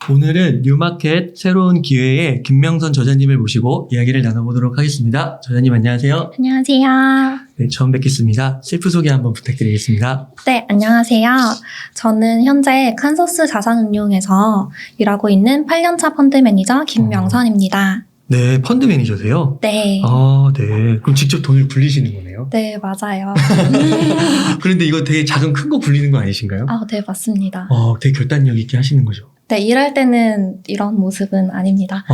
오늘은 뉴마켓 새로운 기회에 김명선 저자님을 모시고 이야기를 나눠보도록 하겠습니다. 저자님 안녕하세요. 안녕하세요. 네, 처음 뵙겠습니다. 셀프 소개 한번 부탁드리겠습니다. 네, 안녕하세요. 저는 현재 칸소스 자산운용에서 일하고 있는 8년차 펀드 매니저 김명선입니다. 네, 펀드 매니저세요? 네. 네. 그럼 직접 돈을 굴리시는 거네요? 네, 맞아요. 그런데 이거 되게 작은 큰 거 굴리는 거 아니신가요? 네, 맞습니다. 되게 결단력 있게 하시는 거죠? 네, 일할 때는 이런 모습은 아닙니다.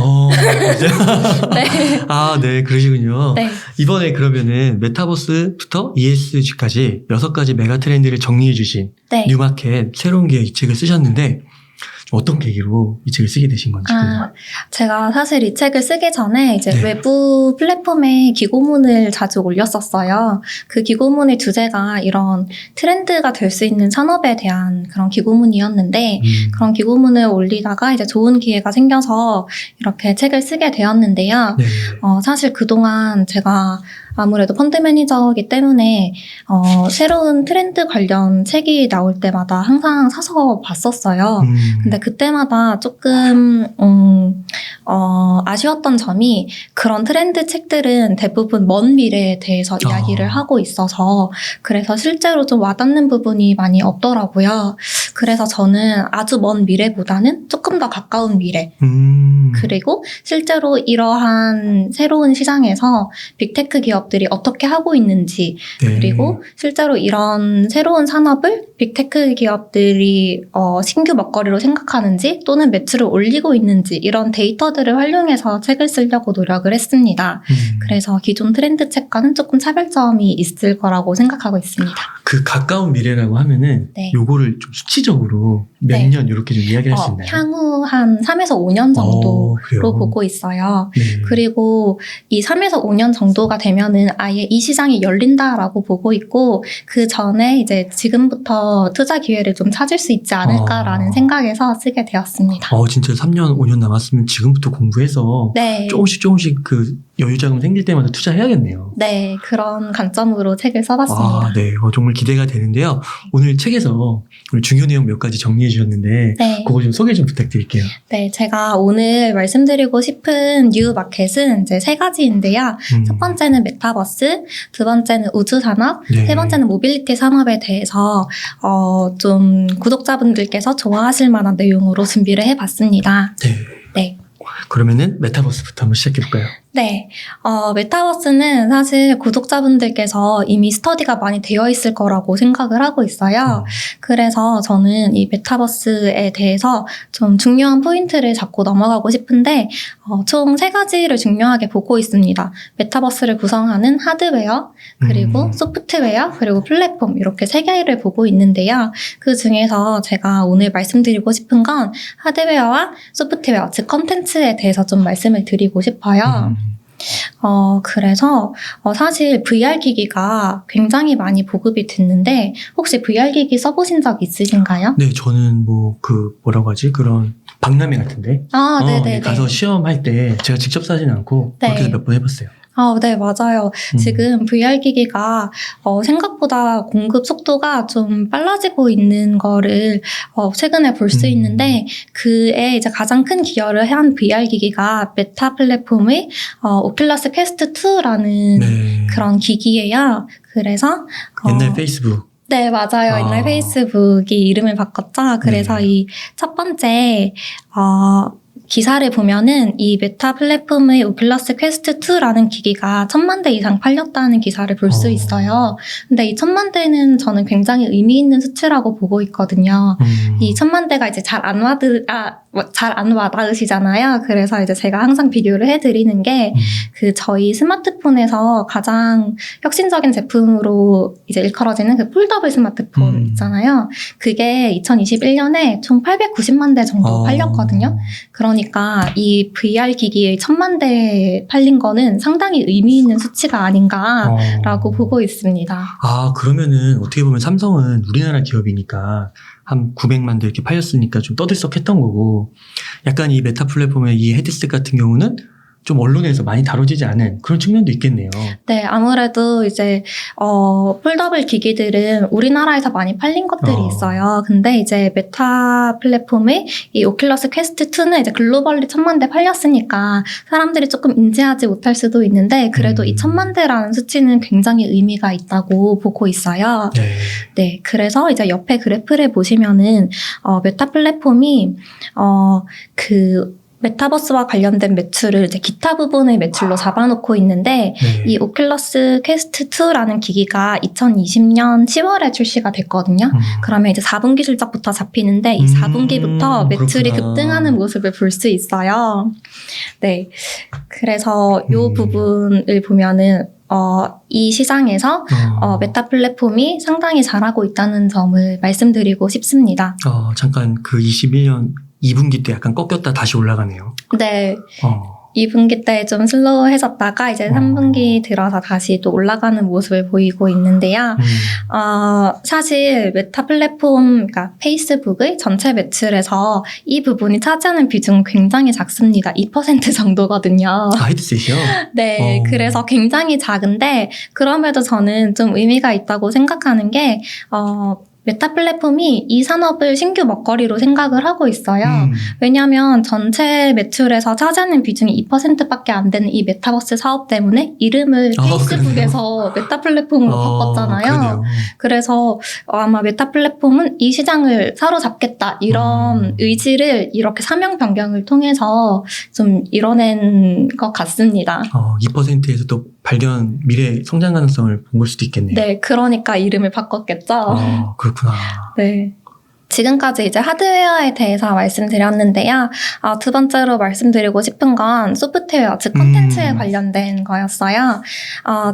진짜? 네. 네, 그러시군요. 네. 이번에 그러면은 메타버스부터 ESG까지 6가지 메가 트렌드를 정리해 주신 네. 뉴마켓 새로운 기회 이 책을 쓰셨는데 어떤 계기로 이 책을 쓰게 되신 건지 궁금해요. 제가 사실 이 책을 쓰기 전에 이제 네. 외부 플랫폼에 기고문을 자주 올렸었어요. 그 기고문의 주제가 이런 트렌드가 될 수 있는 산업에 대한 그런 기고문이었는데 그런 기고문을 올리다가 이제 좋은 기회가 생겨서 이렇게 책을 쓰게 되었는데요. 네. 사실 그동안 제가 아무래도 펀드 매니저이기 때문에 새로운 트렌드 관련 책이 나올 때마다 항상 사서 봤었어요. 근데 그때마다 조금 아쉬웠던 점이 그런 트렌드 책들은 대부분 먼 미래에 대해서 이야기를 하고 있어서 그래서 실제로 좀 와닿는 부분이 많이 없더라고요. 그래서 저는 아주 먼 미래보다는 조금 더 가까운 미래 그리고 실제로 이러한 새로운 시장에서 빅테크 기업들이 어떻게 하고 있는지 네. 그리고 실제로 이런 새로운 산업을 빅테크 기업들이 신규 먹거리로 생각하는지 또는 매출을 올리고 있는지 이런 데이터들을 활용해서 책을 쓰려고 노력을 했습니다. 그래서 기존 트렌드 책과는 조금 차별점이 있을 거라고 생각하고 있습니다. 그 가까운 미래라고 하면은 네. 요거를 좀 수치적으로 몇 네. 년 이렇게 좀 이야기할 수 있나요? 향후 한 3에서 5년 정도로 그래요? 보고 있어요. 네. 그리고 이 3에서 5년 정도가 되면은 아예 이 시장이 열린다라고 보고 있고 그 전에 이제 지금부터 투자 기회를 좀 찾을 수 있지 않을까라는 생각에서 쓰게 되었습니다. 진짜 3년, 5년 남았으면 지금부터 공부해서 네. 조금씩 그 여유 자금 생길 때마다 투자해야겠네요. 네, 그런 관점으로 책을 써봤습니다. 네. 정말 기대가 되는데요. 오늘 책에서 오늘 중요 내용 몇 가지 정리해 주셨는데 네. 그거 좀 소개 좀 부탁드릴게요. 네, 제가 오늘 말씀드리고 싶은 뉴 마켓은 이제 3가지인데요. 첫 번째는 메타버스, 두 번째는 우주산업, 네. 세 번째는 모빌리티 산업에 대해서 좀 구독자분들께서 좋아하실 만한 내용으로 준비를 해봤습니다. 네. 네. 그러면은 메타버스부터 한번 시작해 볼까요? 네. 메타버스는 사실 구독자분들께서 이미 스터디가 많이 되어 있을 거라고 생각을 하고 있어요. 그래서 저는 이 메타버스에 대해서 좀 중요한 포인트를 잡고 넘어가고 싶은데, 총 3가지를 중요하게 보고 있습니다. 메타버스를 구성하는 하드웨어, 그리고 소프트웨어, 그리고 플랫폼, 이렇게 3개를 보고 있는데요. 그 중에서 제가 오늘 말씀드리고 싶은 건 하드웨어와 소프트웨어, 즉 컨텐츠에 대해서 좀 말씀을 드리고 싶어요. 그래서 사실 VR 기기가 굉장히 많이 보급이 됐는데 혹시 VR 기기 써보신 적 있으신가요? 네, 저는 뭐라고 하지? 그런 박람회 같은데 네네네. 가서 시험할 때 제가 직접 사진 않고 네. 그렇게 해서 몇 번 해봤어요. 네, 맞아요. 지금 VR 기기가 생각보다 공급 속도가 좀 빨라지고 있는 거를 최근에 볼 수 있는데 그에 이제 가장 큰 기여를 한 VR 기기가 메타 플랫폼의 오큘러스 퀘스트 2라는 네. 그런 기기예요. 그래서 옛날 페이스북. 네, 맞아요. 옛날 페이스북이 이름을 바꿨죠. 그래서 네. 이 첫 번째 기사를 보면은 이 메타 플랫폼의 오큘러스 퀘스트 2라는 기기가 1000만 대 이상 팔렸다는 기사를 볼 수 있어요. 근데 이 1000만 대는 저는 굉장히 의미 있는 수치라고 보고 있거든요. 이 1000만 대가 이제 잘 안 와닿으시잖아요. 그래서 이제 제가 항상 비교를 해드리는 게 저희 스마트폰에서 가장 혁신적인 제품으로 이제 일컬어지는 그 폴더블 스마트폰 있잖아요. 그게 2021년에 총 890만 대 정도 팔렸거든요. 그러니까 이 VR 기기의 1000만 대 팔린 거는 상당히 의미 있는 수치가 아닌가라고 보고 있습니다. 그러면은 어떻게 보면 삼성은 우리나라 기업이니까 한 900만 대 이렇게 팔렸으니까 좀 떠들썩했던 거고 약간 이 메타 플랫폼의 이 헤드셋 같은 경우는 좀 언론에서 많이 다뤄지지 않은 그런 측면도 있겠네요. 네, 아무래도 이제 폴더블 기기들은 우리나라에서 많이 팔린 것들이 있어요. 근데 이제 메타 플랫폼의 이 오큘러스 퀘스트 2는 이제 글로벌리 1000만 대 팔렸으니까 사람들이 조금 인지하지 못할 수도 있는데 그래도 이 1000만 대라는 수치는 굉장히 의미가 있다고 보고 있어요. 네. 네, 그래서 이제 옆에 그래프를 보시면은 메타 플랫폼이 그 메타버스와 관련된 매출을 이제 기타 부분의 매출로 잡아놓고 있는데 네. 이 오큘러스 퀘스트 2라는 기기가 2020년 10월에 출시가 됐거든요. 그러면 이제 4분기 실적부터 잡히는데 이 4분기부터 매출이 그렇구나. 급등하는 모습을 볼 수 있어요. 네, 그래서 이 부분을 보면은 이 시장에서 메타 플랫폼이 상당히 잘하고 있다는 점을 말씀드리고 싶습니다. 잠깐 그 21년 2분기 때 약간 꺾였다 다시 올라가네요. 네. 2분기 때 좀 슬로우해졌다가 이제 3분기 들어서 다시 또 올라가는 모습을 보이고 있는데요. 사실 메타 플랫폼, 그러니까 페이스북의 전체 매출에서 이 부분이 차지하는 비중은 굉장히 작습니다. 2% 정도거든요. 헤드셋이요? 네, 그래서 굉장히 작은데 그럼에도 저는 좀 의미가 있다고 생각하는 게 메타 플랫폼이 이 산업을 신규 먹거리로 생각을 하고 있어요. 왜냐하면 전체 매출에서 차지하는 비중이 2%밖에 안 되는 이 메타버스 사업 때문에 이름을 페이스북에서 메타 플랫폼으로 바꿨잖아요. 그러네요. 그래서 아마 메타 플랫폼은 이 시장을 사로잡겠다 이런 의지를 이렇게 사명 변경을 통해서 좀 이뤄낸 것 같습니다. 2%에서 또 발견 미래 성장 가능성을 본 걸 수도 있겠네요. 네, 그러니까 이름을 바꿨겠죠. 그렇구나. 네. 지금까지 이제 하드웨어에 대해서 말씀드렸는데요. 두 번째로 말씀드리고 싶은 건 소프트웨어, 즉 콘텐츠에 관련된 거였어요.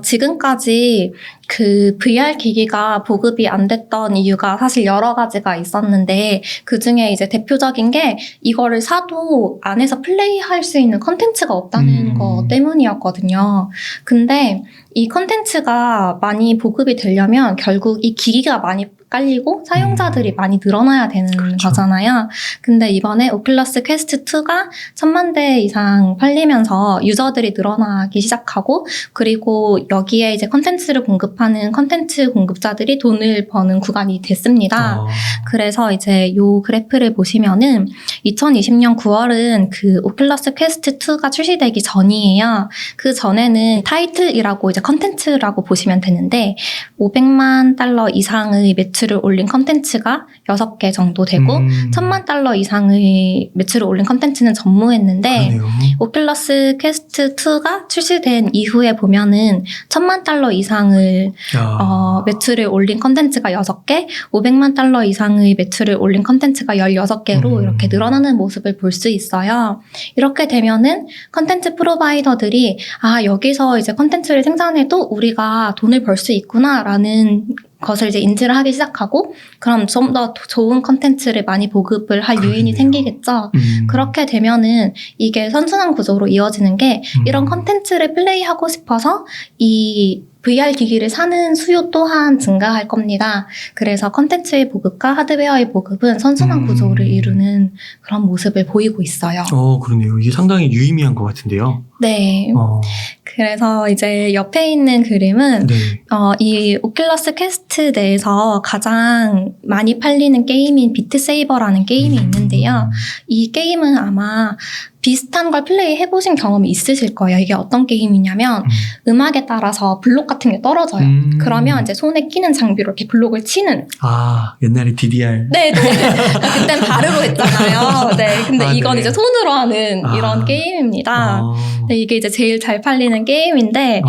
지금까지 그 VR 기기가 보급이 안 됐던 이유가 사실 여러 가지가 있었는데 그 중에 이제 대표적인 게 이거를 사도 안에서 플레이할 수 있는 콘텐츠가 없다는 거 때문이었거든요. 근데 이 콘텐츠가 많이 보급이 되려면 결국 이 기기가 많이 깔리고 사용자들이 많이 늘어나야 되는 그렇죠. 거잖아요. 근데 이번에 오큘러스 퀘스트 2가 1000만 대 이상 팔리면서 유저들이 늘어나기 시작하고 그리고 여기에 이제 컨텐츠를 공급하는 컨텐츠 공급자들이 돈을 버는 구간이 됐습니다. 그래서 이제 요 그래프를 보시면은 2020년 9월은 그 오큘러스 퀘스트 2가 출시되기 전이에요. 그 전에는 타이틀이라고 이제 컨텐츠라고 보시면 되는데 500만 달러 이상의 매출을 올린 컨텐츠가 6개 정도 되고 1000만 달러 이상의 매출을 올린 컨텐츠는 전무했는데 그러네요. 오큘러스 퀘스트 2가 출시된 이후에 보면은 1000만 달러 이상을 매출을 올린 컨텐츠가 6개, 500만 달러 이상의 매출을 올린 컨텐츠가 16개로 이렇게 늘어나는 모습을 볼 수 있어요. 이렇게 되면은 컨텐츠 프로바이더들이 여기서 이제 컨텐츠를 생산해도 우리가 돈을 벌 수 있구나라는 것을 이제 인지를 하기 시작하고 그럼 좀 더 좋은 컨텐츠를 많이 보급을 할 유인이 생기겠죠. 그렇게 되면은 이게 선순환 구조로 이어지는 게 이런 컨텐츠를 플레이하고 싶어서 이 VR 기기를 사는 수요 또한 증가할 겁니다. 그래서 컨텐츠의 보급과 하드웨어의 보급은 선순환 구조를 이루는 그런 모습을 보이고 있어요. 그러네요. 이게 상당히 유의미한 것 같은데요. 네. 그래서 이제 옆에 있는 그림은 네. 이 오큘러스 퀘스트 내에서 가장 많이 팔리는 게임인 비트 세이버라는 게임이 있는데요. 이 게임은 아마 비슷한 걸 플레이 해보신 경험이 있으실 거예요. 이게 어떤 게임이냐면 음악에 따라서 블록 같은 게 떨어져요. 그러면 이제 손에 끼는 장비로 이렇게 블록을 치는. 옛날에 DDR. 네. 그땐 발으로 했잖아요. 네. 근데 이건 네. 이제 손으로 하는 이런 게임입니다. 네, 이게 이제 제일 잘 팔리는 게임인데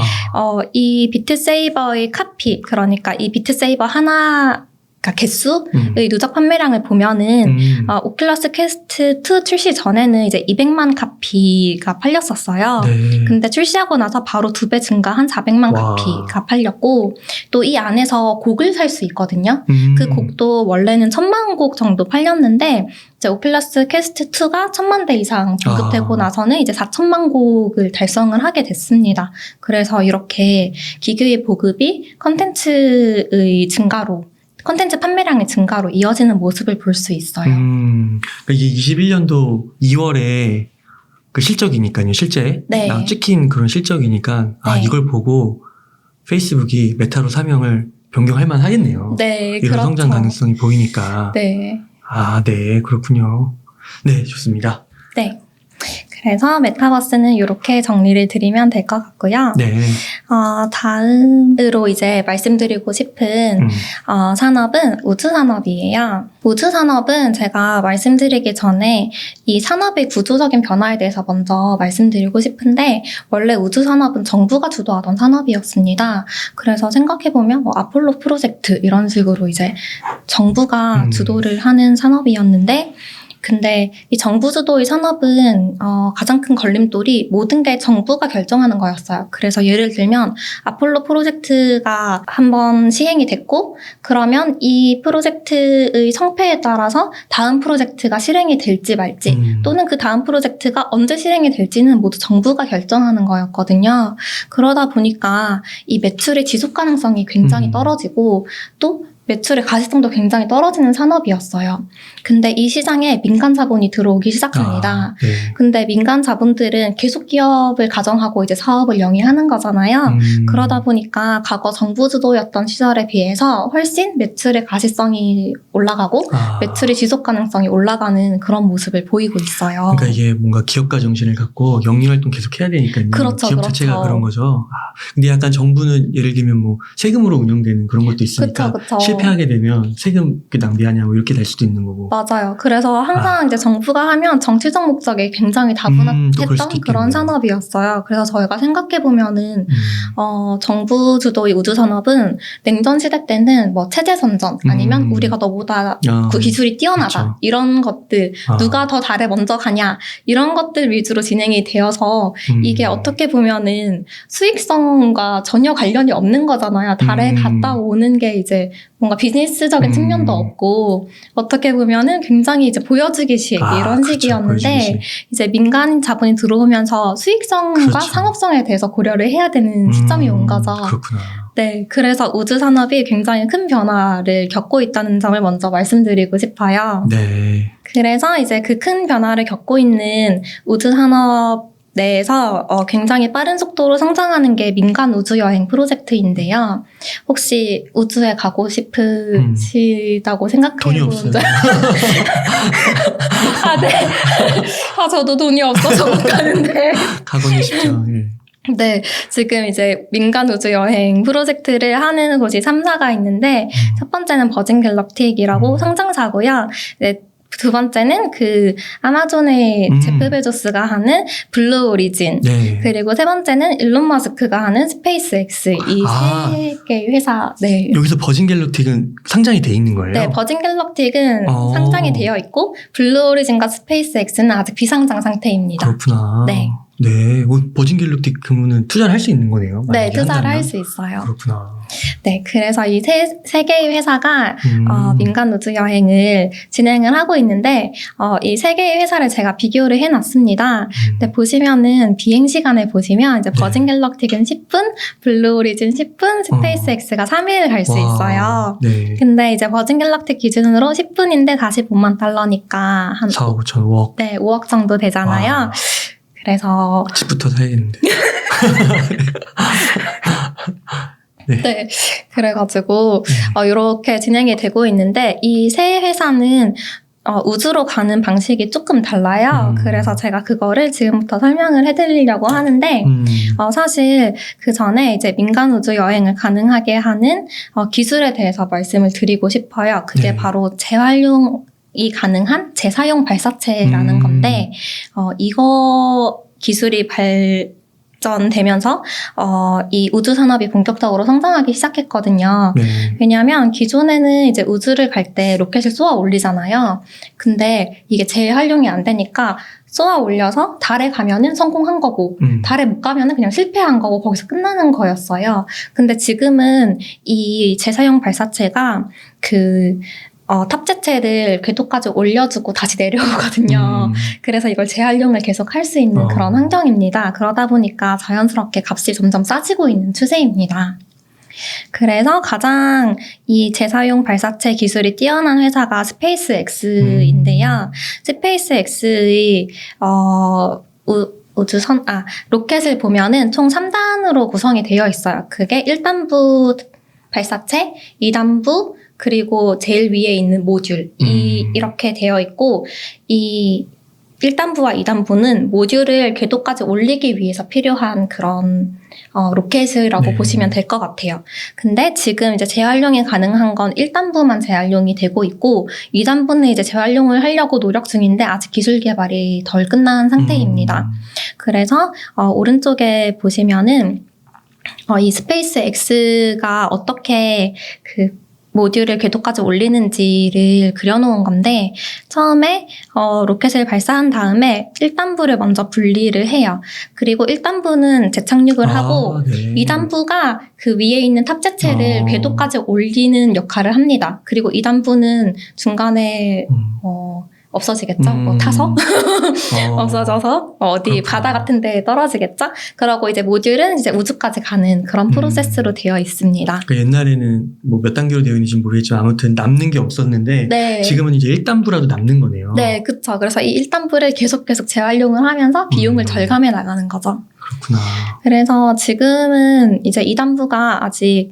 이 비트 세이버의 카피, 그러니까 이 비트 세이버 하나 그러니까 개수의 누적 판매량을 보면은 오큘러스 퀘스트 2 출시 전에는 이제 200만 카피가 팔렸었어요. 네. 근데 출시하고 나서 바로 2배 증가한 400만 와. 카피가 팔렸고 또 이 안에서 곡을 살 수 있거든요. 그 곡도 원래는 1000만 곡 정도 팔렸는데 이제 오큘러스 퀘스트 2가 1000만 대 이상 보급되고 나서는 이제 4000만 곡을 달성을 하게 됐습니다. 그래서 이렇게 기기의 보급이 컨텐츠의 증가로 컨텐츠 판매량의 증가로 이어지는 모습을 볼 수 있어요. 그러니까 이게 21년도 2월에 그 실적이니까요. 실제 네. 찍힌 그런 실적이니까 아 네. 이걸 보고 페이스북이 메타로 사명을 변경할 만 하겠네요. 네, 이런 그렇죠. 성장 가능성이 보이니까. 네. 아, 네, 그렇군요. 네, 좋습니다. 네. 그래서 메타버스는 이렇게 정리를 드리면 될 것 같고요. 네. 다음으로 이제 말씀드리고 싶은 산업은 우주산업이에요. 우주산업은 제가 말씀드리기 전에 이 산업의 구조적인 변화에 대해서 먼저 말씀드리고 싶은데 원래 우주산업은 정부가 주도하던 산업이었습니다. 그래서 생각해보면 아폴로 프로젝트 이런 식으로 이제 정부가 주도를 하는 산업이었는데 근데 이 정부 주도의 산업은 가장 큰 걸림돌이 모든 게 정부가 결정하는 거였어요. 그래서 예를 들면 아폴로 프로젝트가 한번 시행이 됐고 그러면 이 프로젝트의 성패에 따라서 다음 프로젝트가 실행이 될지 말지 또는 그 다음 프로젝트가 언제 실행이 될지는 모두 정부가 결정하는 거였거든요. 그러다 보니까 이 매출의 지속 가능성이 굉장히 떨어지고 또 매출의 가시성도 굉장히 떨어지는 산업이었어요. 근데 이 시장에 민간 자본이 들어오기 시작합니다. 네. 근데 민간 자본들은 계속 기업을 가정하고 이제 사업을 영위하는 거잖아요. 그러다 보니까 과거 정부 주도였던 시절에 비해서 훨씬 매출의 가시성이 올라가고 매출의 지속 가능성이 올라가는 그런 모습을 보이고 있어요. 그러니까 이게 뭔가 기업가 정신을 갖고 영리 활동 계속 해야 되니까요. 그렇죠, 기업 그렇죠. 자체가 그런 거죠. 근데 약간 정부는 예를 들면 뭐 세금으로 운영되는 그런 것도 있으니까 그쵸. 실패하게 되면 세금 낭비하냐 뭐 이렇게 될 수도 있는 거고. 맞아요. 그래서 항상 이제 정부가 하면 정치적 목적에 굉장히 또 그럴 다분했던 수도 그런 있겠네요. 산업이었어요. 그래서 저희가 생각해보면은 정부 주도의 우주산업은 냉전 시대 때는 뭐 체제선전 아니면 우리가 너보다 그 기술이 뛰어나다 그렇죠. 이런 것들 누가 더 달에 먼저 가냐 이런 것들 위주로 진행이 되어서 이게 어떻게 보면은 수익성과 전혀 관련이 없는 거잖아요. 달에 갔다 오는 게 이제 뭔가 비즈니스적인 측면도 없고 어떻게 보면은 굉장히 이제 보여주기식 이런 그렇죠. 식이었는데 보여주기식. 이제 민간 자본이 들어오면서 수익성과 그렇죠. 상업성에 대해서 고려를 해야 되는 시점이 온 거죠. 그렇구나. 네, 그래서 우주산업이 굉장히 큰 변화를 겪고 있다는 점을 먼저 말씀드리고 싶어요. 네. 그래서 이제 그 큰 변화를 겪고 있는 우주산업 내에서 굉장히 빠른 속도로 성장하는 게 민간 우주여행 프로젝트인데요. 혹시 우주에 가고 싶으시다고 생각해 돈이 본 없어요. 적? 네. 저도 돈이 없어서 못 가는데. 가고는 싶죠. 예. 네, 지금 이제 민간 우주 여행 프로젝트를 하는 곳이 3사가 있는데, 첫 번째는 버진 갤럭틱이라고 상장사고요. 네, 두 번째는 그 아마존의 제프 베조스가 하는 블루 오리진. 네. 그리고 세 번째는 일론 머스크가 하는 스페이스 X. 이 세 개의 회사. 네. 여기서 버진 갤럭틱은 상장이 돼 있는 거예요? 네, 버진 갤럭틱은 상장이 되어 있고 블루 오리진과 스페이스 X는 아직 비상장 상태입니다. 그렇구나. 네. 네. 버진 갤럭틱 그러면은 투자를 할 수 있는 거네요? 네, 투자를 한다면? 할 수 있어요. 그렇구나. 네, 그래서 이 세 개의 회사가 민간 우주 여행을 진행을 하고 있는데 이 세 개의 회사를 제가 비교를 해놨습니다. 근데 보시면은 비행 시간을 보시면 이제 버진 갤럭틱은 10분, 블루 오리진 10분, 스페이스 X가 3일 갈 수 있어요. 네. 근데 이제 버진 갤럭틱 기준으로 10분인데 다시 $50,000만 한 4억 5천 5억. 네, 5억 정도 되잖아요. 와. 그래서 집부터 사야겠는데. 네, 그래가지고 이렇게 진행이 되고 있는데 이 세 회사는 우주로 가는 방식이 조금 달라요. 그래서 제가 그거를 지금부터 설명을 해드리려고 하는데 사실 그 전에 이제 민간 우주 여행을 가능하게 하는 기술에 대해서 말씀을 드리고 싶어요. 그게 네. 바로 재활용이 가능한 재사용 발사체라는 건데 이거 기술이 발전되면서 이 우주 산업이 본격적으로 성장하기 시작했거든요. 네. 왜냐하면 기존에는 이제 우주를 갈 때 로켓을 쏘아 올리잖아요. 근데 이게 재활용이 안 되니까 쏘아 올려서 달에 가면은 성공한 거고 달에 못 가면은 그냥 실패한 거고 거기서 끝나는 거였어요. 근데 지금은 이 재사용 발사체가 탑재체를 궤도까지 올려주고 다시 내려오거든요. 그래서 이걸 재활용을 계속 할 수 있는 그런 환경입니다. 그러다 보니까 자연스럽게 값이 점점 싸지고 있는 추세입니다. 그래서 가장 이 재사용 발사체 기술이 뛰어난 회사가 스페이스 X인데요. 스페이스 X의 로켓을 보면은 총 3단으로 구성이 되어 있어요. 그게 1단부 발사체, 2단부, 그리고 제일 위에 있는 모듈. 이렇게 되어 있고, 이 1단부와 2단부는 모듈을 궤도까지 올리기 위해서 필요한 그런 로켓이라고 네. 보시면 될 것 같아요. 근데 지금 이제 재활용이 가능한 건 1단부만 재활용이 되고 있고 2단부는 이제 재활용을 하려고 노력 중인데 아직 기술 개발이 덜 끝난 상태입니다. 그래서 오른쪽에 보시면은 이 스페이스 X가 어떻게 그 모듈을 궤도까지 올리는지를 그려놓은 건데 처음에 로켓을 발사한 다음에 1단부를 먼저 분리를 해요. 그리고 1단부는 재착륙을 하고 네. 2단부가 그 위에 있는 탑재체를 궤도까지 올리는 역할을 합니다. 그리고 2단부는 중간에 없어지겠죠? 타서? 없어져서 어디 그렇구나. 바다 같은 데에 떨어지겠죠? 그러고 이제 모듈은 이제 우주까지 가는 그런 프로세스로 되어 있습니다. 그 옛날에는 뭐 몇 단계로 되어 있는지 모르겠지만 아무튼 남는 게 없었는데 네. 지금은 이제 1단부라도 남는 거네요. 네, 그쵸. 그래서 이 1단부를 계속 재활용을 하면서 비용을 절감해 나가는 거죠. 그렇구나. 그래서 지금은 이제 2단부가 아직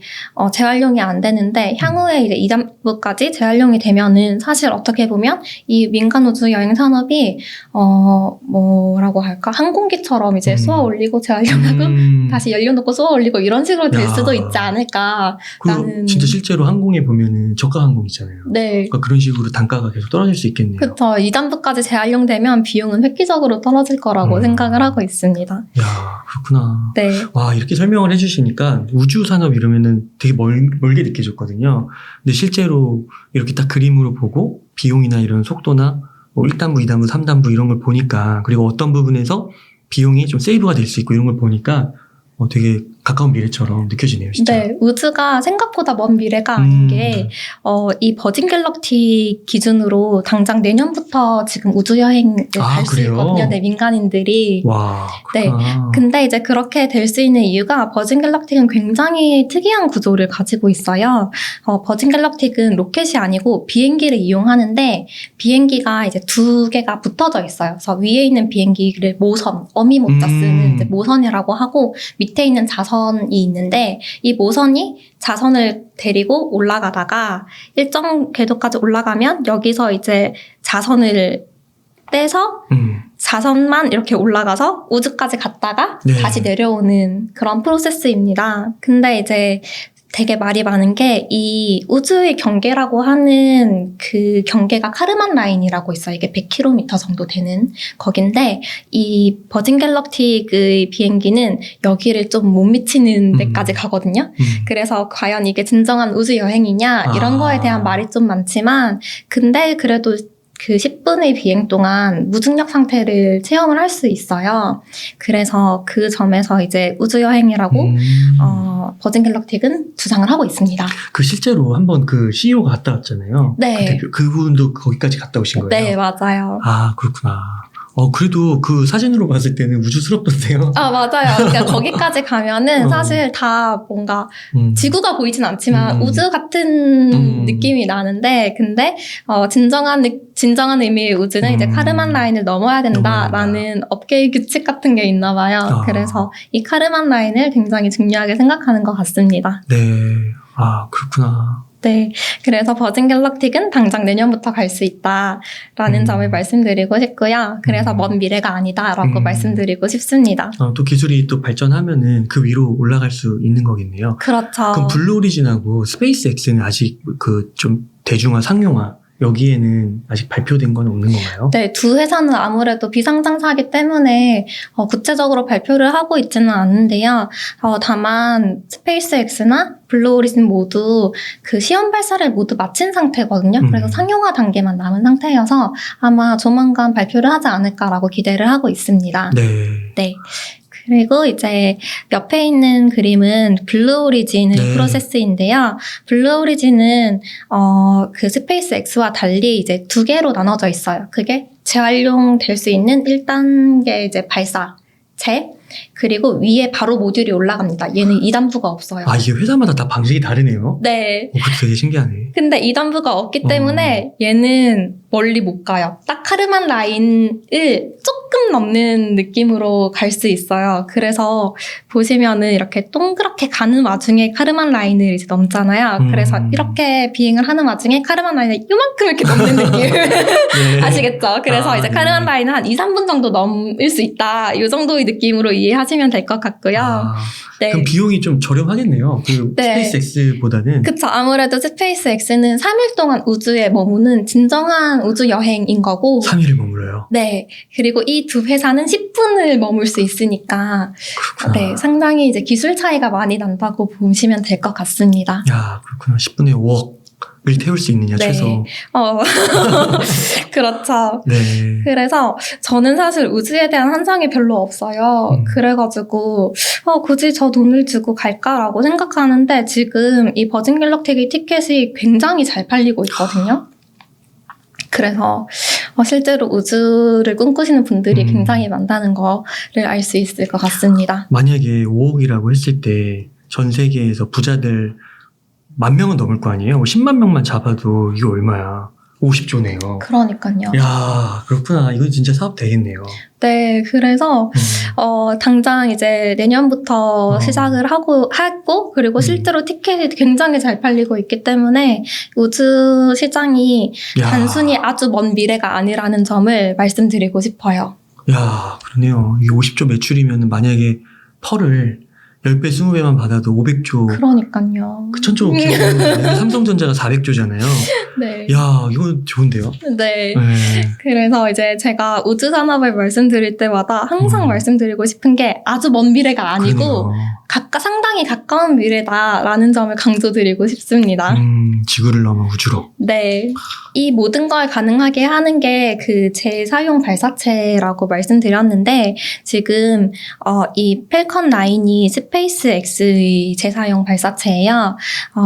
재활용이 안 되는데 향후에 이제 2단부까지 재활용이 되면은 사실 어떻게 보면 이 민간 우주 여행 산업이 뭐라고 할까 항공기처럼 이제 쏘아 올리고 재활용하고 다시 연료 넣고 쏘아 올리고 이런 식으로 될 수도 있지 않을까. 그 진짜 실제로 항공에 보면은 저가 항공 있잖아요. 네. 그러니까 그런 식으로 단가가 계속 떨어질 수 있겠네요. 그쵸. 2단부까지 재활용되면 비용은 획기적으로 떨어질 거라고 생각을 하고 있습니다. 야, 그렇구나. 네. 와, 이렇게 설명을 해주시니까 우주 산업 이러면은 되게 멀게 느껴졌거든요. 근데 실제로 이렇게 딱 그림으로 보고 비용이나 이런 속도나 뭐 1단부, 2단부, 3단부 이런 걸 보니까 그리고 어떤 부분에서 비용이 좀 세이브가 될 수 있고 이런 걸 보니까 되게 가까운 미래처럼 느껴지네요, 진짜. 네, 우주가 생각보다 먼 미래가 아닌 게, 이 버진 갤럭틱 기준으로 당장 내년부터 지금 우주 여행을 갈 수 그래요? 있거든요, 네, 민간인들이. 와, 네. 그렇구나. 근데 이제 그렇게 될 수 있는 이유가 버진 갤럭틱은 굉장히 특이한 구조를 가지고 있어요. 버진 갤럭틱은 로켓이 아니고 비행기를 이용하는데 비행기가 이제 두 개가 붙어져 있어요. 그래서 위에 있는 비행기를 모선, 어미 모자 쓰는 이제 모선이라고 하고 밑에 있는 자선이 있는데 이 모선이 자선을 데리고 올라가다가 일정 궤도까지 올라가면 여기서 이제 자선을 떼서 자선만 이렇게 올라가서 우주까지 갔다가 네. 다시 내려오는 그런 프로세스입니다. 근데 이제 되게 말이 많은 게 이 우주의 경계라고 하는 그 경계가 카르만 라인이라고 있어요. 이게 100km 정도 되는 거긴데 이 버진 갤럭틱의 비행기는 여기를 좀 못 미치는 데까지 가거든요. 그래서 과연 이게 진정한 우주 여행이냐 이런 거에 대한 말이 좀 많지만 근데 그래도 그 10분의 비행 동안 무중력 상태를 체험을 할 수 있어요. 그래서 그 점에서 이제 우주여행이라고 버진 갤럭틱은 주장을 하고 있습니다. 그 실제로 한번 그 CEO가 갔다 왔잖아요. 네. 그분도 거기까지 갔다 오신 거예요? 네, 맞아요. 아, 그렇구나. 그래도 그 사진으로 봤을 때는 우주스럽던데요? 맞아요. 그러니까 거기까지 가면은 사실 다 뭔가 지구가 보이진 않지만 우주 같은 느낌이 나는데, 근데, 진정한 의미의 우주는 이제 카르만 라인을 넘어야 된다라는 업계의 규칙 같은 게 있나 봐요. 그래서 이 카르만 라인을 굉장히 중요하게 생각하는 것 같습니다. 네. 아, 그렇구나. 네. 그래서 버진 갤럭틱은 당장 내년부터 갈 수 있다라는 점을 말씀드리고 싶고요. 그래서 먼 미래가 아니다라고 말씀드리고 싶습니다. 또 기술이 또 발전하면은 그 위로 올라갈 수 있는 거겠네요. 그렇죠. 그럼 블루 오리진하고 스페이스 X는 아직 그 좀 대중화, 상용화 여기에는 아직 발표된 건 없는 건가요? 네, 두 회사는 아무래도 비상장사이기 때문에 구체적으로 발표를 하고 있지는 않는데요. 다만 스페이스 X나 블루 오리진 모두 그 시험 발사를 모두 마친 상태거든요. 그래서 상용화 단계만 남은 상태여서 아마 조만간 발표를 하지 않을까라고 기대를 하고 있습니다. 네. 네. 그리고 이제 옆에 있는 그림은 블루 오리진의 네. 프로세스인데요. 블루 오리진은 그 스페이스 X와 달리 이제 두 개로 나눠져 있어요. 그게 재활용될 수 있는 1단계 이제 발사체, 그리고 위에 바로 모듈이 올라갑니다. 얘는 2단부가 없어요. 아, 이게 회사마다 다 방식이 다르네요. 네. 그것도 되게 신기하네. 근데 2단부가 없기 때문에 얘는 멀리 못 가요. 딱 카르만 라인을 조금 10분 넘는 느낌으로 갈 수 있어요. 그래서 보시면은 이렇게 동그랗게 가는 와중에 카르만 라인을 이제 넘잖아요. 그래서 이렇게 비행을 하는 와중에 카르만 라인을 이만큼 이렇게 넘는 느낌. 네. 아시겠죠? 그래서 이제 네. 카르만 라인은 한 2, 3분 정도 넘을 수 있다. 이 정도의 느낌으로 이해하시면 될 것 같고요. 네. 그럼 비용이 좀 저렴하겠네요. 그 네. 스페이스X보다는. 그쵸. 아무래도 스페이스X는 3일 동안 우주에 머무는 진정한 우주 여행인 거고. 3일을 머물러요. 네. 그리고 이 두 회사는 10분을 머물 수 있으니까. 그렇구나. 네. 상당히 이제 기술 차이가 많이 난다고 보시면 될 것 같습니다. 야, 그렇구나. 10분에 5억을 태울 수 있느냐, 네. 최소. 그렇죠. 네. 그래서 저는 사실 우주에 대한 환상이 별로 없어요. 그래가지고 굳이 저 돈을 주고 갈까라고 생각하는데 지금 이 버진 갤럭틱의 티켓이 굉장히 잘 팔리고 있거든요. 그래서 실제로 우주를 꿈꾸시는 분들이 굉장히 많다는 거를 알 수 있을 것 같습니다. 만약에 5억이라고 했을 때 전 세계에서 부자들 10,000명은 넘을 거 아니에요? 10만 명만 잡아도 이거 얼마야? 50조네요. 그러니까요. 야, 그렇구나. 이거 진짜 사업 되겠네요. 네, 그래서 당장 이제 내년부터 시작을 했고 그리고 실제로 티켓이 굉장히 잘 팔리고 있기 때문에 우주 시장이 단순히 아주 먼 미래가 아니라는 점을 말씀드리고 싶어요. 야, 그러네요. 이게 50조 매출이면 만약에 펄을 10배, 20배만 받아도 500조. 그러니까요. 그 천조 기업은 삼성전자가 400조잖아요. 네. 야, 이건 좋은데요? 네. 네. 그래서 이제 제가 우주 산업을 말씀드릴 때마다 항상 말씀드리고 싶은 게 아주 먼 미래가 아니고 상당히 가까운 미래다라는 점을 강조드리고 싶습니다. 지구를 넘어 우주로. 네. 이 모든 걸 가능하게 하는 게 그 재사용 발사체라고 말씀드렸는데 지금 이 펠컨 9이 스페이스X의 재사용 발사체예요.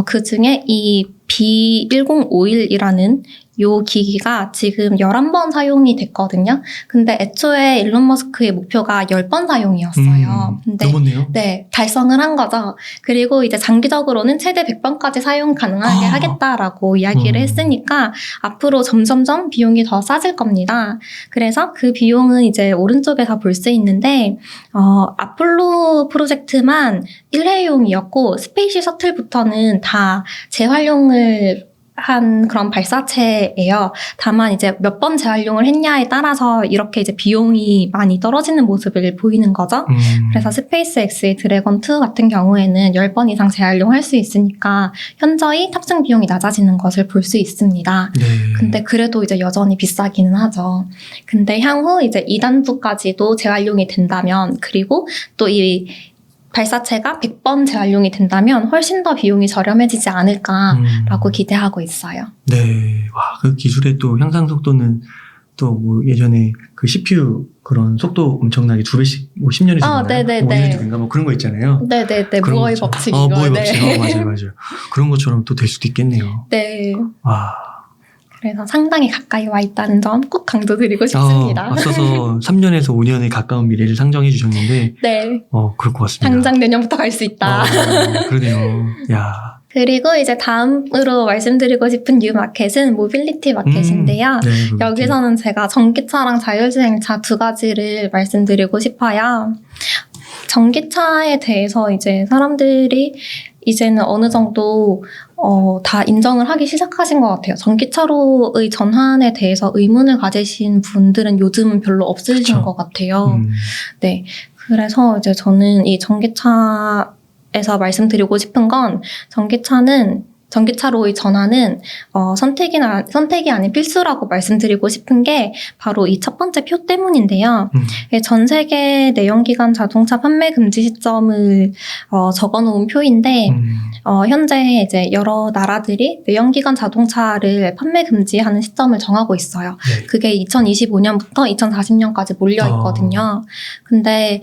그 중에 이 B1051이라는 요 기기가 지금 11번 사용이 됐거든요. 근데 애초에 일론 머스크의 목표가 10번 사용이었어요. 근데 넘었네요. 네, 달성을 한 거죠. 그리고 이제 장기적으로는 최대 100번까지 사용 가능하게 하겠다라고 이야기를 했으니까 앞으로 점점점 비용이 더 싸질 겁니다. 그래서 그 비용은 이제 오른쪽에서 볼 수 있는데 아폴로 프로젝트만 1회용이었고 스페이시 셔틀부터는 다 재활용을 한 그런 발사체예요. 다만 이제 몇 번 재활용을 했냐에 따라서 이렇게 이제 비용이 많이 떨어지는 모습을 보이는 거죠. 그래서 스페이스X의 드래곤2 같은 경우에는 10번 이상 재활용할 수 있으니까 현저히 탑승 비용이 낮아지는 것을 볼 수 있습니다. 네. 근데 그래도 이제 여전히 비싸기는 하죠. 근데 향후 이제 2단부까지도 재활용이 된다면 그리고 또 이 발사체가 100번 재활용이 된다면 훨씬 더 비용이 저렴해지지 않을까라고 기대하고 있어요. 네. 와, 그 기술의 또 향상 속도는 또 뭐 예전에 그 CPU 그런 속도 엄청나게 2배씩 뭐 10년이 지났나요? 네네네. 5년이 된가 뭐 그런 거 있잖아요. 네네네. 그런 무어의 것처럼. 법칙 이거. 무어의 네. 법칙. 맞아요. 그런 것처럼 또 될 수도 있겠네요. 네. 와. 그래서 상당히 가까이 와 있다는 점 꼭 강조드리고 싶습니다. 앞서서 3년에서 5년에 가까운 미래를 상정해 주셨는데, 네. 그럴 것 같습니다. 당장 내년부터 갈 수 있다. 그러네요. 야. 그리고 이제 다음으로 말씀드리고 싶은 뉴 마켓은 모빌리티 마켓인데요. 네, 여기서는 제가 전기차랑 자율주행차 두 가지를 말씀드리고 싶어요. 전기차에 대해서 이제 사람들이 이제는 어느 정도 다 인정을 하기 시작하신 것 같아요. 전기차로의 전환에 대해서 의문을 가지신 분들은 요즘은 별로 없으신 그쵸. 것 같아요. 네. 그래서 이제 저는 이 전기차에서 말씀드리고 싶은 건 전기차로의 전환은 선택이 아닌 필수라고 말씀드리고 싶은 게 바로 이 첫 번째 표 때문인데요. 전 세계 내연기관 자동차 판매 금지 시점을 적어놓은 표인데 현재 이제 여러 나라들이 내연기관 자동차를 판매 금지하는 시점을 정하고 있어요. 네. 그게 2025년부터 2040년까지 몰려 있거든요. 근데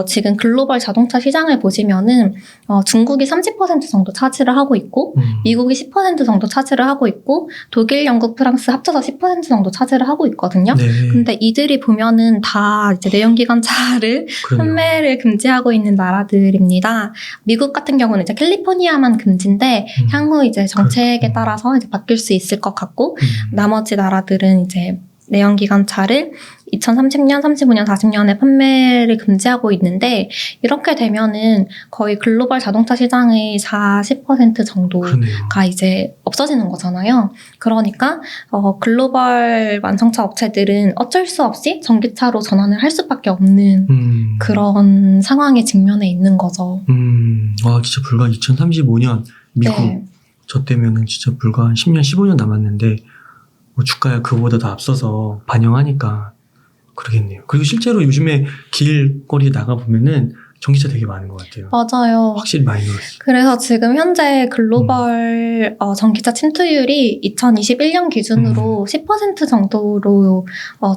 지금 글로벌 자동차 시장을 보시면은 중국이 30% 정도 차지를 하고 있고 미국이 10% 정도 차지를 하고 있고 독일, 영국, 프랑스 합쳐서 10% 정도 차지를 하고 있거든요. 네. 근데 이들이 보면은 다 이제 내연기관차를 판매를 금지하고 있는 나라들입니다. 미국 같은 경우는 이제 캘리포니아만 금지인데 향후 이제 정책에 따라서 이제 바뀔 수 있을 것 같고 나머지 나라들은 이제 내연기관차를 2030년, 35년, 40년에 판매를 금지하고 있는데 이렇게 되면은 거의 글로벌 자동차 시장의 40% 정도가 그러네요. 이제 없어지는 거잖아요. 그러니까 글로벌 완성차 업체들은 어쩔 수 없이 전기차로 전환을 할 수밖에 없는 그런 상황에 직면해 있는 거죠. 와, 진짜 불과 2035년 미국 네. 저 때면은 진짜 불과 한 10년, 15년 남았는데 뭐 주가가 그거보다 더 앞서서 반영하니까 그러겠네요. 그리고 실제로 요즘에 길거리에 나가보면은 전기차 되게 많은 것 같아요. 맞아요. 확실히 많이 늘었어요. 그래서 지금 현재 글로벌 전기차 침투율이 2021년 기준으로 10% 정도로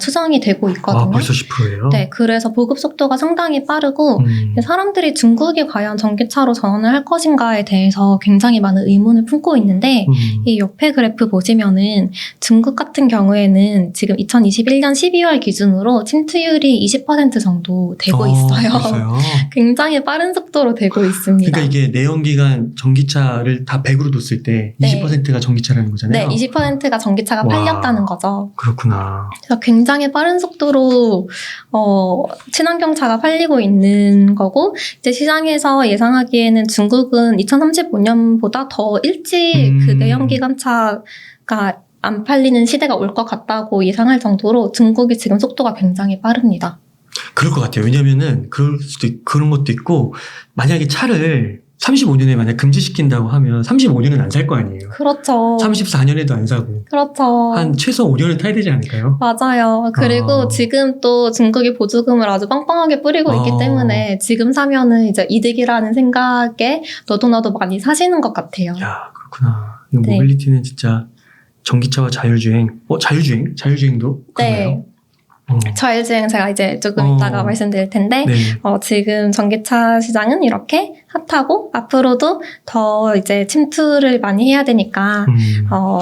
추정이 되고 있거든요. 아, 벌써 10%예요? 네, 그래서 보급 속도가 상당히 빠르고 사람들이 중국이 과연 전기차로 전환을 할 것인가에 대해서 굉장히 많은 의문을 품고 있는데 이 옆에 그래프 보시면은 중국 같은 경우에는 지금 2021년 12월 기준으로 침투율이 20% 정도 되고 있어요. 벌써요? 굉장히 빠른 속도로 되고 있습니다. 그러니까 이게 내연기관 전기차를 다 100으로 뒀을 때 네. 20%가 전기차라는 거잖아요. 네, 20%가 전기차가 와. 팔렸다는 거죠. 그렇구나. 그래서 굉장히 빠른 속도로 친환경차가 팔리고 있는 거고 이제 시장에서 예상하기에는 중국은 2035년보다 더 일찍 그 내연기관차가 안 팔리는 시대가 올 것 같다고 예상할 정도로 중국이 지금 속도가 굉장히 빠릅니다. 그럴 것 같아요. 왜냐면은 그런 것도 있고 만약에 차를 35년에 만약 금지시킨다고 하면 35년은 안 살 거 아니에요. 그렇죠. 34년에도 안 사고 그렇죠. 한 최소 5년은 타야 되지 않을까요? 맞아요. 그리고 지금 또 중국이 보조금을 아주 빵빵하게 뿌리고 있기 때문에 지금 사면은 이제 이득이라는 생각에 너도 많이 사시는 것 같아요. 야, 그렇구나. 이 네. 모빌리티는 진짜 전기차와 자율주행. 자율주행? 자율주행도 그런가요? 네. 자율주행 제가 이제 조금 이따가 말씀드릴 텐데 네. 지금 전기차 시장은 이렇게 핫하고 앞으로도 더 이제 침투를 많이 해야 되니까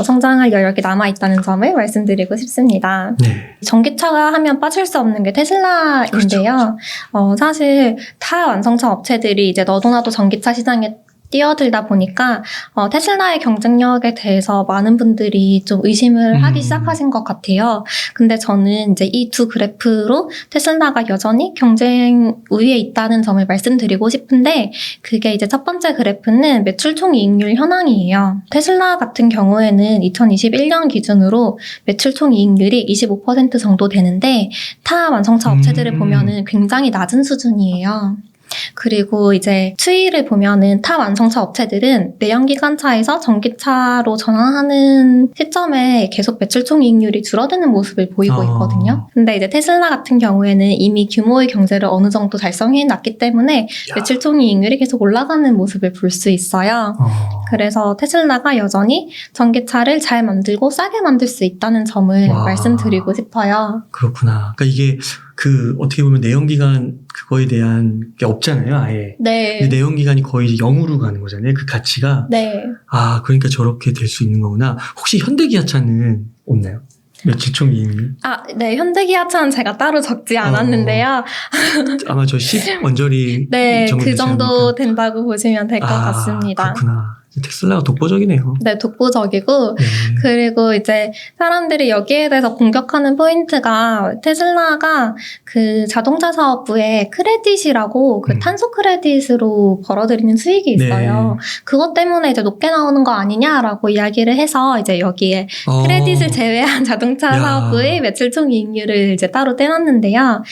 성장할 여력이 남아있다는 점을 말씀드리고 싶습니다. 네. 전기차가 하면 빠질 수 없는 게 테슬라인데요. 그렇죠. 사실 타 완성차 업체들이 이제 너도나도 전기차 시장에 뛰어들다 보니까 테슬라의 경쟁력에 대해서 많은 분들이 좀 의심을 하기 시작하신 것 같아요. 근데 저는 이제 이 두 그래프로 테슬라가 여전히 경쟁 우위에 있다는 점을 말씀드리고 싶은데 그게 이제 첫 번째 그래프는 매출 총이익률 현황이에요. 테슬라 같은 경우에는 2021년 기준으로 매출 총이익률이 25% 정도 되는데 타 완성차 업체들을 보면은 굉장히 낮은 수준이에요. 그리고 이제 추이를 보면은 타 완성차 업체들은 내연기관차에서 전기차로 전환하는 시점에 계속 매출 총이익률이 줄어드는 모습을 보이고 있거든요. 근데 이제 테슬라 같은 경우에는 이미 규모의 경제를 어느 정도 달성해 놨기 때문에 매출 총이익률이 계속 올라가는 모습을 볼 수 있어요. 그래서 테슬라가 여전히 전기차를 잘 만들고 싸게 만들 수 있다는 점을 말씀드리고 싶어요. 그렇구나. 그러니까 이게 어떻게 보면 내연기관 그거에 대한 게 없잖아요, 아예. 네. 근데 내연기관이 거의 0으로 가는 거잖아요, 그 가치가. 네. 아, 그러니까 저렇게 될 수 있는 거구나. 혹시 현대기아차는 없나요? 매출 총이익률? 네. 현대기아차는 제가 따로 적지 않았는데요. 아마 저 10 언저리 네, 정도 그 되지 정도 않을까? 된다고 보시면 될 것 같습니다. 그렇구나. 테슬라가 독보적이네요. 네, 독보적이고 네. 그리고 이제 사람들이 여기에 대해서 공격하는 포인트가 테슬라가 그 자동차 사업부에 크레딧이라고 그 탄소 크레딧으로 벌어들이는 수익이 있어요. 네. 그것 때문에 이제 높게 나오는 거 아니냐라고 이야기를 해서 이제 여기에 크레딧을 제외한 자동차 사업부의 매출 총이익률을 이제 따로 떼놨는데요.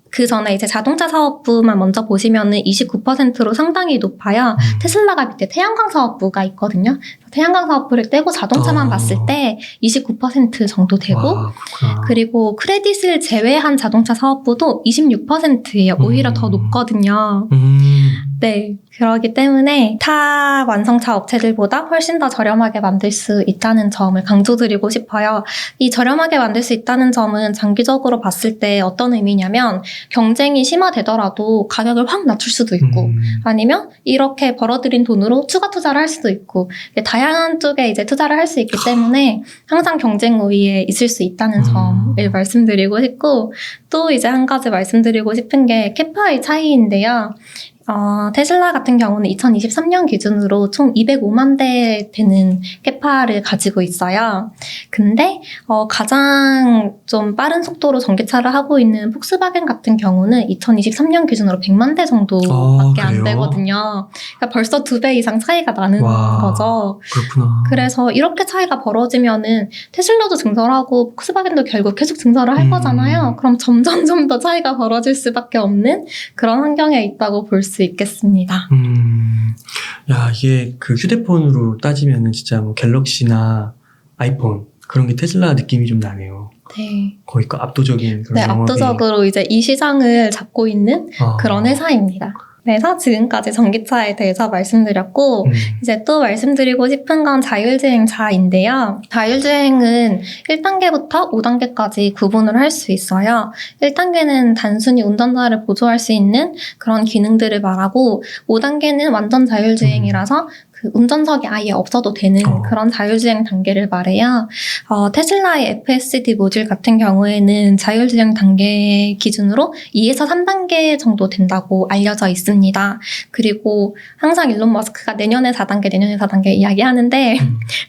그 전에 이제 자동차 사업부만 먼저 보시면은 29%로 상당히 높아요. 테슬라가 밑에 태양광 사업부가 있거든요. 태양광 사업부를 떼고 자동차만 봤을 때 29% 정도 되고, 그리고 크레딧을 제외한 자동차 사업부도 26%예요. 오히려 더 높거든요. 네. 그렇기 때문에 타 완성차 업체들보다 훨씬 더 저렴하게 만들 수 있다는 점을 강조드리고 싶어요. 이 저렴하게 만들 수 있다는 점은 장기적으로 봤을 때 어떤 의미냐면 경쟁이 심화되더라도 가격을 확 낮출 수도 있고 아니면 이렇게 벌어들인 돈으로 추가 투자를 할 수도 있고 다양한 쪽에 이제 투자를 할 수 있기 때문에 항상 경쟁 우위에 있을 수 있다는 점을 말씀드리고 싶고 또 이제 한 가지 말씀드리고 싶은 게 캐파의 차이인데요. 테슬라 같은 경우는 2023년 기준으로 총 205만 대 되는 캐파를 가지고 있어요. 근데 가장 좀 빠른 속도로 전기차를 하고 있는 폭스바겐 같은 경우는 2023년 기준으로 100만 대 정도밖에 안 그래요? 되거든요. 그러니까 벌써 2배 이상 차이가 나는 와. 거죠. 그렇구나. 그래서 이렇게 차이가 벌어지면은 테슬라도 증설하고 폭스바겐도 결국 계속 증설을 할 거잖아요. 그럼 점점 더 차이가 벌어질 수밖에 없는 그런 환경에 있다고 볼 수 있겠습니다. 야, 이게 그 휴대폰으로 따지면은 진짜 뭐 갤럭시나 아이폰 그런 게 테슬라 느낌이 좀 나네요. 네. 거의 그 압도적인 그런 네, 영업이. 압도적으로 이제 이 시장을 잡고 있는 아. 그런 회사입니다. 그래서 지금까지 전기차에 대해서 말씀드렸고 이제 또 말씀드리고 싶은 건 자율주행차인데요. 자율주행은 1단계부터 5단계까지 구분을 할 수 있어요. 1단계는 단순히 운전자를 보조할 수 있는 그런 기능들을 말하고 5단계는 완전 자율주행이라서 그 운전석이 아예 없어도 되는 그런 자율주행 단계를 말해요. 테슬라의 FSD 모듈 같은 경우에는 자율주행 단계 기준으로 2에서 3단계 정도 된다고 알려져 있습니다. 그리고 항상 일론 머스크가 내년에 4단계 이야기하는데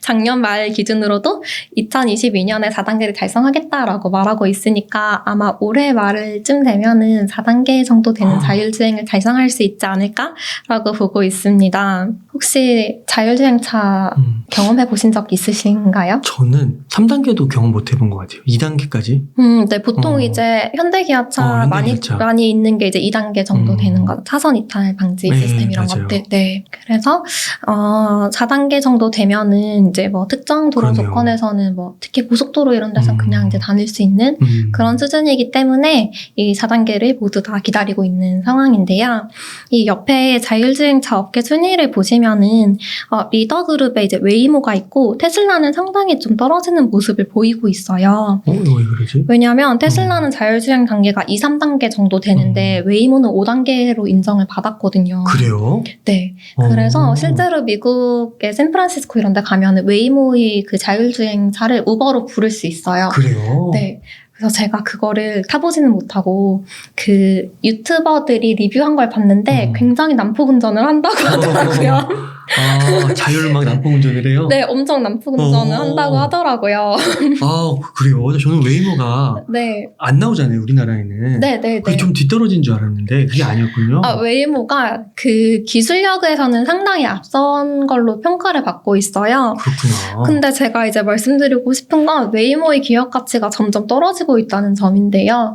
작년 말 기준으로도 2022년에 4단계를 달성하겠다라고 말하고 있으니까 아마 올해 말쯤 되면은 4단계 정도 되는 자율주행을 달성할 수 있지 않을까라고 보고 있습니다. 혹시 자율주행차 경험해 보신 적 있으신가요? 저는 3단계도 경험 못 해본 것 같아요. 2단계까지? 네, 보통 이제 현대기아차 현대기아차. 많이 있는 게 이제 2단계 정도 되는 거, 차선 이탈 방지 네, 시스템 이런 맞아요. 것들. 네. 그래서 4단계 정도 되면은 이제 뭐 특정 도로 그러네요. 조건에서는 뭐 특히 고속도로 이런 데서 그냥 이제 다닐 수 있는 그런 수준이기 때문에 이 4단계를 모두 다 기다리고 있는 상황인데요. 이 옆에 자율주행차 업계 순위를 보시면은 리더 그룹에 이제 웨이모가 있고 테슬라는 상당히 좀 떨어지는 모습을 보이고 있어요. 왜 그러지? 왜냐하면 테슬라는 자율주행 단계가 2, 3단계 정도 되는데 웨이모는 5단계로 인정을 받았거든요. 그래요? 네. 그래서 실제로 미국의 샌프란시스코 이런 데 가면 웨이모의 그 자율주행차를 우버로 부를 수 있어요. 그래요? 네. 그래서 제가 그거를 타보지는 못하고 그 유튜버들이 리뷰한 걸 봤는데 굉장히 난폭 운전을 한다고 하더라고요. 자율 막 난폭 운전을 해요? 네, 엄청 난폭 운전을 한다고 하더라고요. 그래요? 저는 웨이모가 네. 안 나오잖아요, 우리나라에는. 네. 그게 좀 뒤떨어진 줄 알았는데 그게 아니었군요. 웨이모가 그 기술력에서는 상당히 앞선 걸로 평가를 받고 있어요. 그렇구나. 근데 제가 이제 말씀드리고 싶은 건 웨이모의 기업 가치가 점점 떨어지고 있다는 점인데요.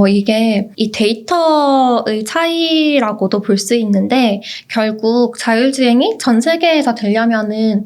이게 이 데이터의 차이라고도 볼 수 있는데 결국 자율주행이 전 세계에서 되려면은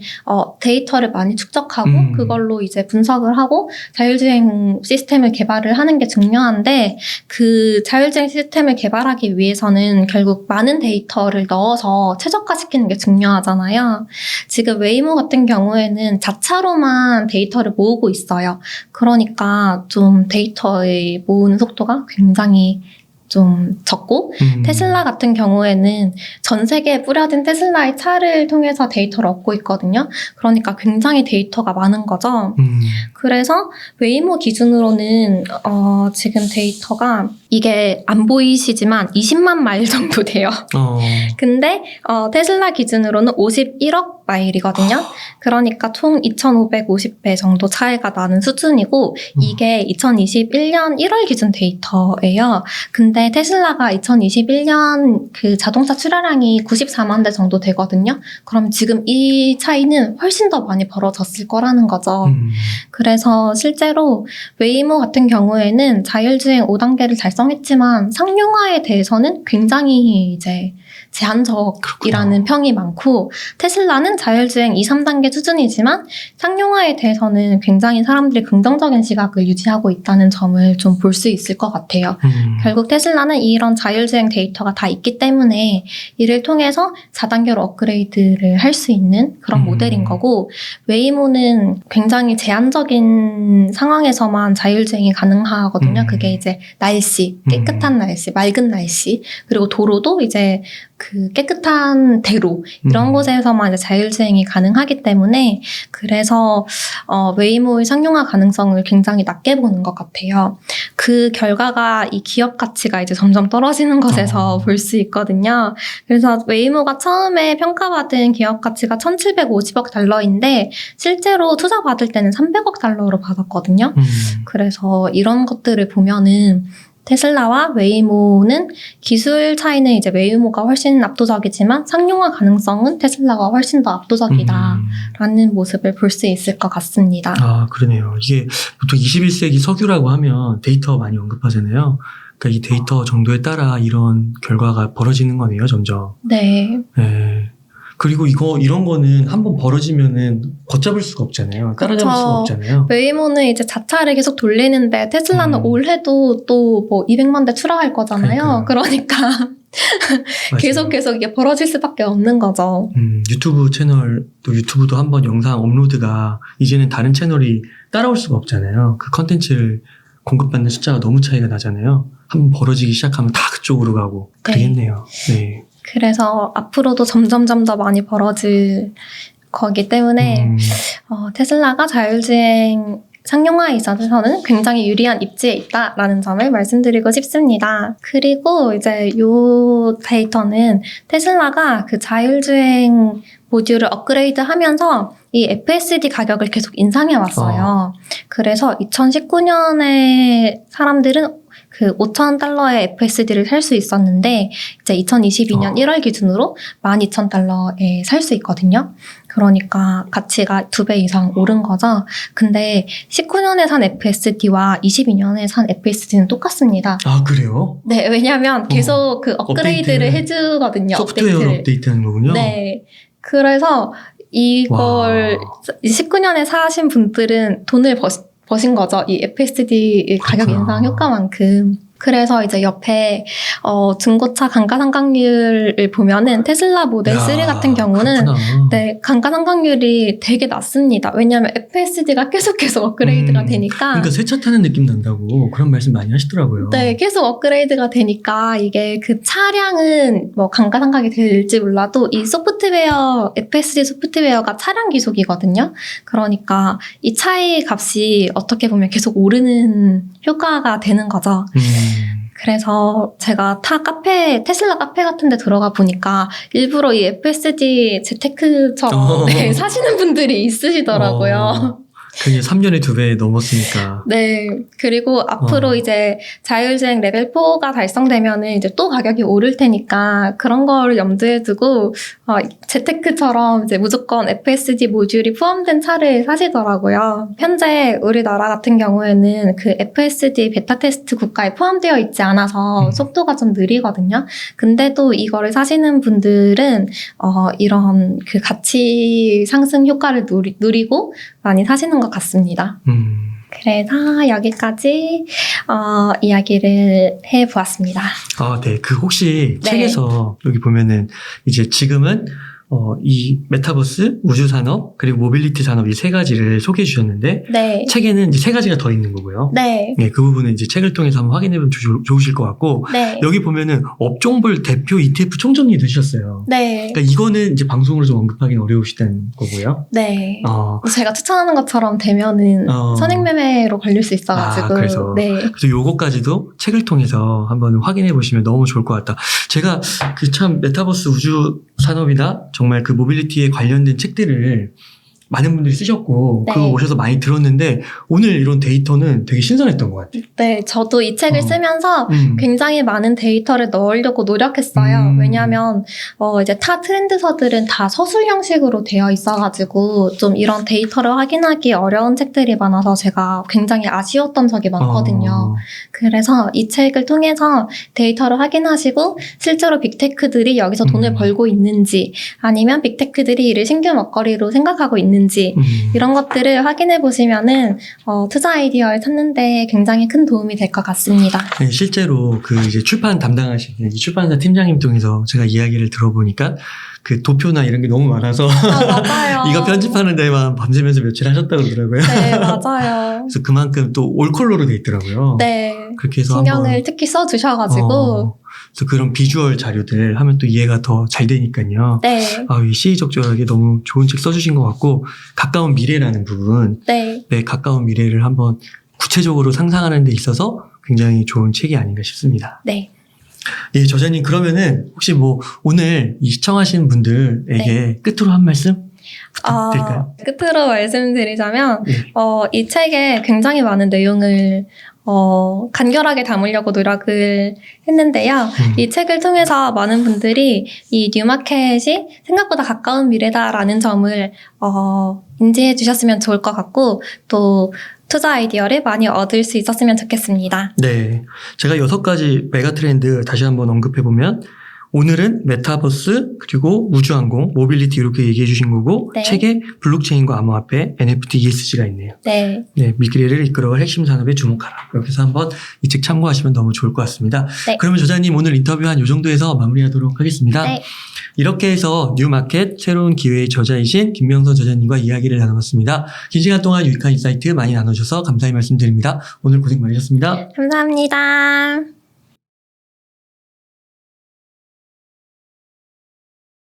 데이터를 많이 축적하고 그걸로 이제 분석을 하고 자율주행 시스템을 개발을 하는 게 중요한데 그 자율주행 시스템을 개발하기 위해서는 결국 많은 데이터를 넣어서 최적화시키는 게 중요하잖아요. 지금 웨이모 같은 경우에는 자차로만 데이터를 모으고 있어요. 그러니까 좀 데이터의 모으는 속도가 굉장히 좀 적고 테슬라 같은 경우에는 전 세계에 뿌려진 테슬라의 차를 통해서 데이터를 얻고 있거든요. 그러니까 굉장히 데이터가 많은 거죠. 그래서 웨이모 기준으로는 지금 데이터가 이게 안 보이시지만 20만 마일 정도 돼요. 근데 테슬라 기준으로는 51억 마일이거든요. 그러니까 총 2,550배 정도 차이가 나는 수준이고 이게 2021년 1월 기준 데이터예요. 근데 테슬라가 2021년 그 자동차 출하량이 94만 대 정도 되거든요. 그럼 지금 이 차이는 훨씬 더 많이 벌어졌을 거라는 거죠. 그래서 실제로 웨이모 같은 경우에는 자율주행 5단계를 달성했지만 상용화에 대해서는 굉장히 이제 제한적이라는 평이 많고 테슬라는 자율주행 2, 3단계 수준이지만 상용화에 대해서는 굉장히 사람들이 긍정적인 시각을 유지하고 있다는 점을 좀 볼 수 있을 것 같아요. 결국 테슬라는 이런 자율주행 데이터가 다 있기 때문에 이를 통해서 4단계로 업그레이드를 할 수 있는 그런 모델인 거고 웨이모는 굉장히 제한적인 상황에서만 자율주행이 가능하거든요. 그게 이제 날씨, 깨끗한 날씨, 맑은 날씨 그리고 도로도 이제 그 깨끗한 대로 이런 곳에서만 이제 자율주행이 가능하기 때문에 그래서 웨이모의 상용화 가능성을 굉장히 낮게 보는 것 같아요. 그 결과가 이 기업 가치가 이제 점점 떨어지는 것에서 볼 수 있거든요. 그래서 웨이모가 처음에 평가받은 기업 가치가 1,750억 달러인데 실제로 투자 받을 때는 300억 달러로 받았거든요. 그래서 이런 것들을 보면은 테슬라와 웨이모는 기술 차이는 이제 웨이모가 훨씬 압도적이지만 상용화 가능성은 테슬라가 훨씬 더 압도적이다라는 모습을 볼 수 있을 것 같습니다. 아, 그러네요. 이게 보통 21세기 석유라고 하면 데이터 많이 언급하잖아요. 그러니까 이 데이터 정도에 따라 이런 결과가 벌어지는 거네요, 점점. 네. 네. 그리고 이런 거는 한번 벌어지면은 걷잡을 수가 없잖아요. 따라잡을 그쵸. 수가 없잖아요. 웨이모는 이제 자차를 계속 돌리는데 테슬라는 올해도 또 뭐 200만 대 출하할 거잖아요. 그러니까 계속 이게 벌어질 수밖에 없는 거죠. 유튜브 채널, 또 유튜브도 한번 영상 업로드가 이제는 다른 채널이 따라올 수가 없잖아요. 그 컨텐츠를 공급받는 숫자가 너무 차이가 나잖아요. 한번 벌어지기 시작하면 다 그쪽으로 가고 그러겠네요. 네. 그래서 앞으로도 점점 더 많이 벌어질 거기 때문에 테슬라가 자율주행 상용화에 있어서는 굉장히 유리한 입지에 있다라는 점을 말씀드리고 싶습니다. 그리고 이제 요 데이터는 테슬라가 그 자율주행 모듈을 업그레이드 하면서 이 FSD 가격을 계속 인상해 왔어요. 그래서 2019년에 사람들은 그 $5,000의 FSD를 살 수 있었는데 이제 2022년 1월 기준으로 12,000달러에 살 수 있거든요. 그러니까 가치가 2배 이상 오른 거죠. 근데 19년에 산 FSD와 22년에 산 FSD는 똑같습니다. 아, 그래요? 네, 왜냐하면 계속 그 업그레이드를 해주거든요. 소프트웨어 업데이트하는 거군요. 네. 그래서 이걸 19년에 사신 분들은 돈을 버신 거죠. 이 FSD 가격 인상 효과만큼. 그래서 이제 옆에 중고차 감가상각률을 보면은 테슬라 모델 3 같은 경우는 네, 감가상각률이 되게 낮습니다. 왜냐하면 FSD가 계속 업그레이드가 되니까. 그러니까 새 차 타는 느낌 난다고 그런 말씀 많이 하시더라고요. 네, 계속 업그레이드가 되니까 이게 그 차량은 뭐 감가상각이 될지 몰라도 이 소프트웨어, FSD 소프트웨어가 차량 기속이거든요. 그러니까 이 차의 값이 어떻게 보면 계속 오르는 효과가 되는 거죠. 그래서 제가 테슬라 카페 같은 데 들어가 보니까 일부러 이 FSD 재테크처럼 사시는 분들이 있으시더라고요. 그게 3년에 2배 넘었으니까. 네. 그리고 앞으로 이제 자율주행 레벨 4가 달성되면은 이제 또 가격이 오를 테니까 그런 거를 염두에 두고 재테크처럼 이제 무조건 FSD 모듈이 포함된 차를 사시더라고요. 현재 우리나라 같은 경우에는 그 FSD 베타 테스트 국가에 포함되어 있지 않아서 속도가 좀 느리거든요. 근데도 이거를 사시는 분들은 이런 그 가치 상승 효과를 누리고 많이 사시는 것 같습니다. 그래서 여기까지 이야기를 해보았습니다. 아, 네. 그 혹시 책에서 여기 보면은 이제 지금은 이 메타버스, 우주산업, 그리고 모빌리티 산업 이 3가지를 소개해 주셨는데 네. 책에는 이제 3가지가 더 있는 거고요. 네. 네, 그 부분은 이제 책을 통해서 한번 확인해 보면 좋으실 것 같고 네. 여기 보면은 업종별 대표 ETF 총정리 해주셨어요. 네. 그러니까 이거는 이제 방송으로 좀 언급하기는 어려우시다는 거고요. 네. 제가 추천하는 것처럼 되면은 선행매매로 걸릴 수 있어가지고. 그래서 네. 요거까지도 책을 통해서 한번 확인해 보시면 너무 좋을 것 같다. 제가 그 참 메타버스 우주 산업이나 정말 그 모빌리티에 관련된 책들을 많은 분들이 쓰셨고 네. 그거 오셔서 많이 들었는데 오늘 이런 데이터는 되게 신선했던 것 같아요. 네, 저도 이 책을 쓰면서 굉장히 많은 데이터를 넣으려고 노력했어요. 왜냐하면 이제 타 트렌드서들은 다 서술 형식으로 되어 있어가지고 좀 이런 데이터를 확인하기 어려운 책들이 많아서 제가 굉장히 아쉬웠던 적이 많거든요. 그래서 이 책을 통해서 데이터를 확인하시고 실제로 빅테크들이 여기서 돈을 벌고 있는지 아니면 빅테크들이 이를 신규 먹거리로 생각하고 있는지 이런 것들을 확인해 보시면은 투자 아이디어를 찾는데 굉장히 큰 도움이 될 것 같습니다. 네, 실제로 그 이제 출판 담당하시는 이 출판사 팀장님 통해서 제가 이야기를 들어보니까 그 도표나 이런 게 너무 많아서 맞아요. 이거 편집하는 데만 밤새면서 며칠 하셨다고 그러더라고요. 네, 맞아요. 그래서 그만큼 또 올 컬러로 돼 있더라고요. 네. 그렇게 해서 신경을 한번 특히 써주셔가지고 그래서 그런 비주얼 자료들 하면 또 이해가 더 잘 되니까요. 네. 이 시의적절하게 너무 좋은 책 써주신 것 같고, 가까운 미래라는 부분, 네. 네, 가까운 미래를 한번 구체적으로 상상하는 데 있어서 굉장히 좋은 책이 아닌가 싶습니다. 네. 예, 저자님, 그러면은 혹시 뭐 오늘 이 시청하시는 분들에게 끝으로 한 말씀 부탁드릴까요? 끝으로 말씀드리자면, 네. 이 책에 굉장히 많은 내용을 간결하게 담으려고 노력을 했는데요. 이 책을 통해서 많은 분들이 이 뉴마켓이 생각보다 가까운 미래다라는 점을 인지해 주셨으면 좋을 것 같고, 또 투자 아이디어를 많이 얻을 수 있었으면 좋겠습니다. 네. 제가 6가지 메가 트렌드 다시 한번 언급해보면, 오늘은 메타버스, 그리고 우주항공, 모빌리티 이렇게 얘기해 주신 거고, 네. 책에 블록체인과 암호화폐, NFT, ESG가 있네요. 네. 네, 미래를 이끌어갈 핵심 산업에 주목하라. 이렇게 해서 한번 이 책 참고하시면 너무 좋을 것 같습니다. 네. 그러면 저자님 오늘 인터뷰 한 요 정도에서 마무리하도록 하겠습니다. 네. 이렇게 해서 뉴마켓 새로운 기회의 저자이신 김명선 저자님과 이야기를 나눠봤습니다. 긴 시간 동안 유익한 인사이트 많이 나눠주셔서 감사의 말씀드립니다. 오늘 고생 많으셨습니다. 감사합니다.